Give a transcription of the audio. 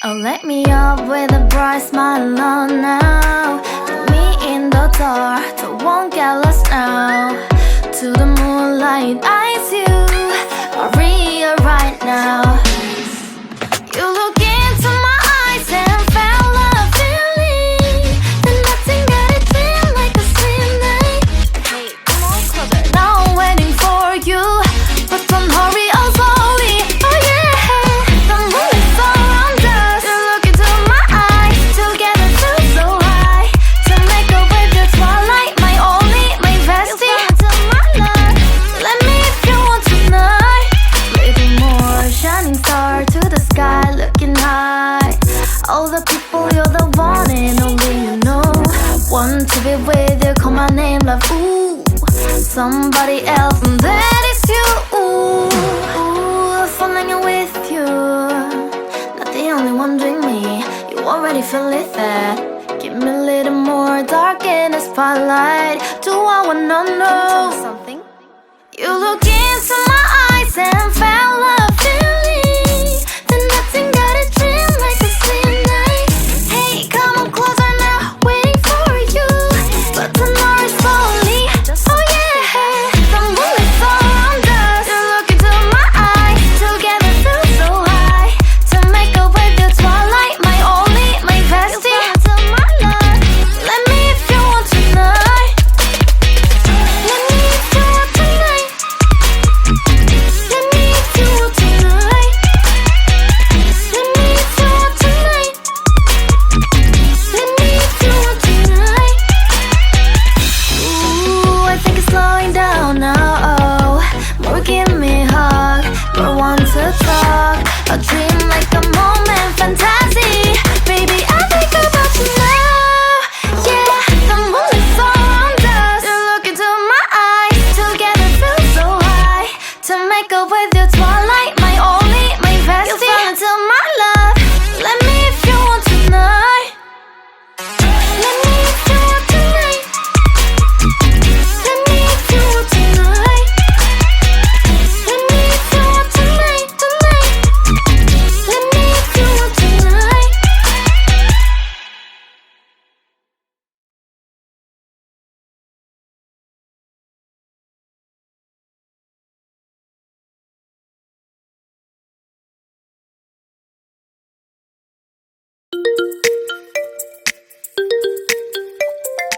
Oh, let me up with a bright smile on now. Put me in the dark, so won't get lost now. To the moonlight, eyes you are real right now. You look into my eyes and felt a feeling that nothing got it feel like a slim night. Hey, come on closer. Now I'm waiting for you, but don't hurry, oh slowly. Oh yeah, the moon is around us. You look into my eyes, together feel so high. To make a way the twilight, my only, my bestie. You into my life, let me if you want tonight. Little more shining star to the sky, looking high. All the people, you're the one and only you know. Want to be with you, call my name, love, ooh. Somebody else, and that is you, ooh. Falling with you, not the only one doing me. You already feel it there. Give me a little more dark in the spotlight. Do I wanna know something? You look into my eyes and felt